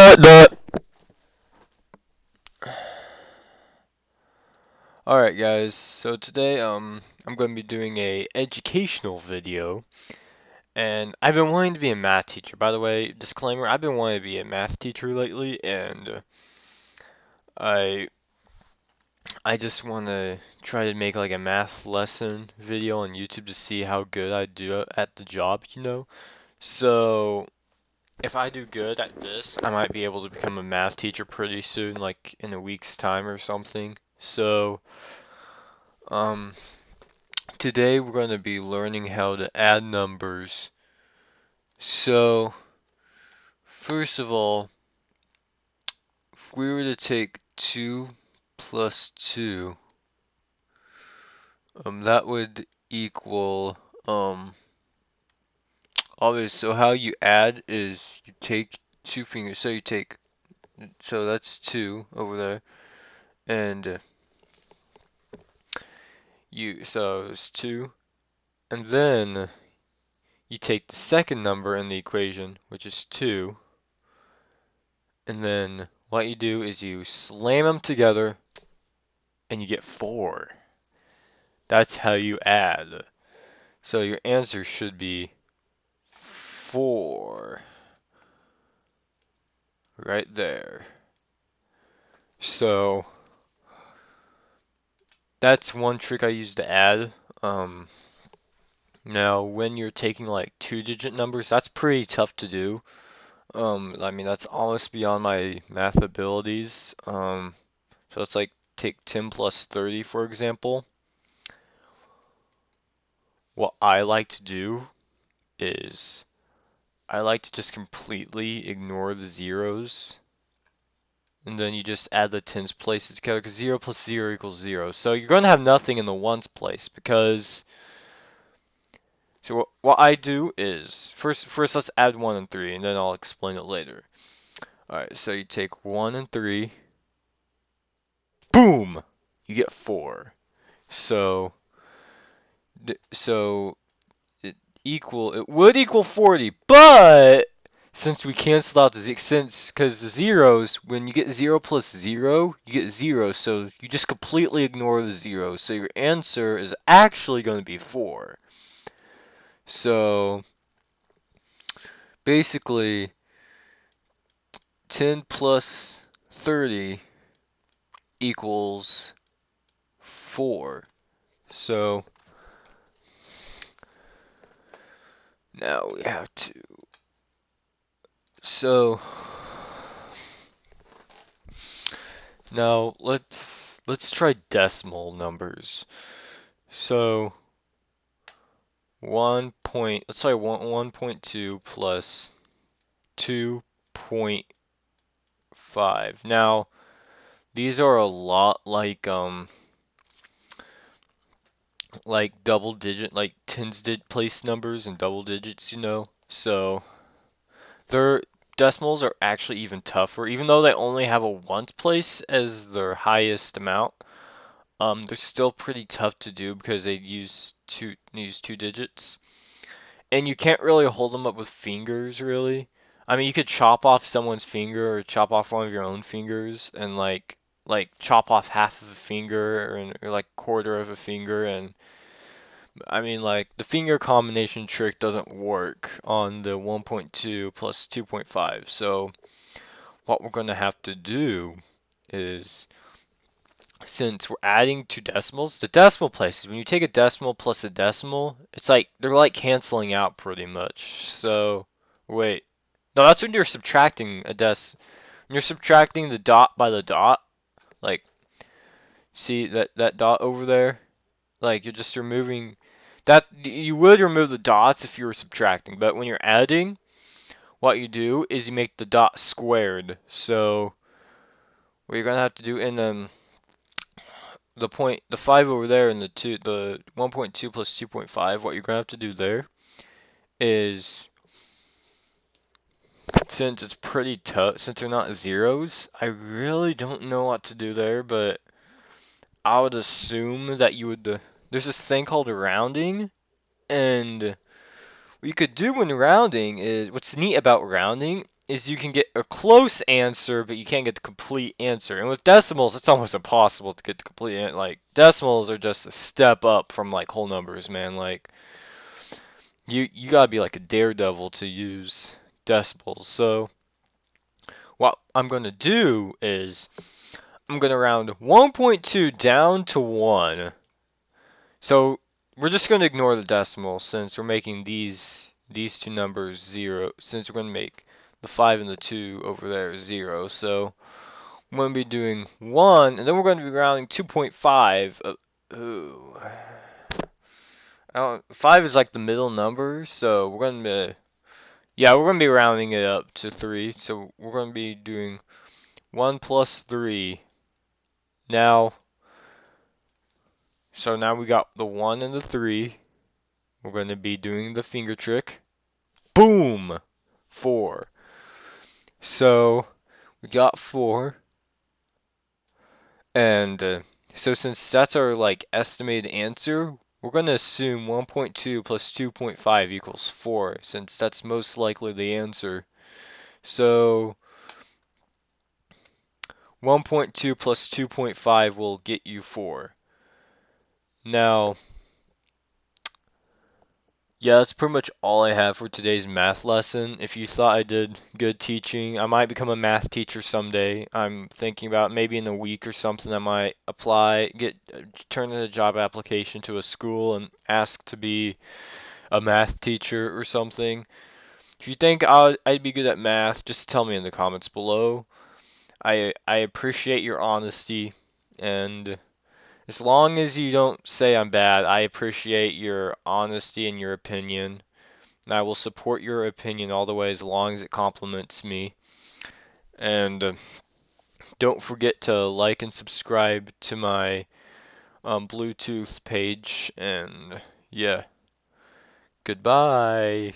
What the? Alright guys, so today I'm going to be doing a educational video, and I've been wanting to be a math teacher. By the way, disclaimer, I've been wanting to be a math teacher lately, and I I just want to try to make like a math lesson video on YouTube to see how good I do at the job, you know? So if I do good at this, I might be able to become a math teacher pretty soon, like in a week's time or something. So um today we're going to be learning how to add numbers. So, first of all, if we were to take 2 plus 2, that would equal, obviously, so how you add is you take two fingers, so you take, so that's 2 over there, and so it's 2, and then you take the second number in the equation, which is 2, and then what you do is you slam them together and you get 4. That's how you add. So your answer should be 4 right there. So that's one trick I use to add. Now when you're taking like 2-digit numbers, that's pretty tough to do. I mean that's almost beyond my math abilities. So it's like take 10 plus 30 for example. What I like to do is I like to just completely ignore the zeros, and then you just add the tens places together, because 0 plus 0 equals 0. So you're going to have nothing in the ones place, because so what I do is first let's add 1 and 3, and then I'll explain it later. Alright, so you take 1 and 3, boom, you get 4. So so it would equal 40, but since we canceled out because the zeros, when you get 0 plus 0, you get 0, so you just completely ignore the zeros. So your answer is actually going to be 4. So basically, 10 plus 30 equals 4. So now we have to. So now let's try decimal numbers. So let's try 1.2 plus 2.5. Now these are a lot like double digit, like tens place numbers and double digits, you know. So their decimals are actually even tougher, even though they only have a ones place as their highest amount. They're still pretty tough to do because they use two digits, and you can't really hold them up with fingers, really. I mean, you could chop off someone's finger or chop off one of your own fingers and like chop off half of a finger or like quarter of a finger, and I mean like the finger combination trick doesn't work on the 1.2 plus 2.5. So what we're going to have to do is, since we're adding two decimals, the decimal places, when you take a decimal plus a decimal, it's like they're like canceling out pretty much. So wait, no, that's when you're subtracting when you're subtracting the dot by the dot. Like, see that dot over there? Like you're just removing that. You would remove the dots if you were subtracting, but when you're adding, what you do is you make the dot squared. So what you're gonna have to do in the 5 over there and the 1.2 plus 2.5, what you're gonna have to do there is, since it's pretty tough, since they're not zeros, I really don't know what to do there, but I would assume that you would, there's this thing called rounding, and what you could do when rounding is, what's neat about rounding is you can get a close answer, but you can't get the complete answer. And with decimals, it's almost impossible to get the complete answer. Like, decimals are just a step up from like whole numbers, man. Like, you gotta be like a daredevil to use decimals. So what I'm gonna do is I'm gonna round 1.2 down to 1. So we're just gonna ignore the decimal since we're making these two numbers 0. Since we're gonna make the 5 and the 2 over there 0. So I'm gonna be doing 1, and then we're gonna be rounding 2.5. Ooh. 5 is like the middle number, so we're gonna be, yeah, we're gonna be rounding it up to 3. So we're gonna be doing 1 plus 3. Now, so now we got the 1 and the 3. We're gonna be doing the finger trick. Boom! 4. So we got 4, and so since that's our like estimated answer, we're gonna assume 1.2 plus 2.5 equals 4, since that's most likely the answer. So 1.2 plus 2.5 will get you 4. Now, yeah, that's pretty much all I have for today's math lesson. If you thought I did good teaching, I might become a math teacher someday. I'm thinking about maybe in a week or something I might apply, turn in a job application to a school and ask to be a math teacher or something. If you think I'd be good at math, just tell me in the comments below. I appreciate your honesty, and as long as you don't say I'm bad, I appreciate your honesty and your opinion. And I will support your opinion all the way as long as it compliments me. And don't forget to like and subscribe to my Bluetooth page. And yeah, goodbye.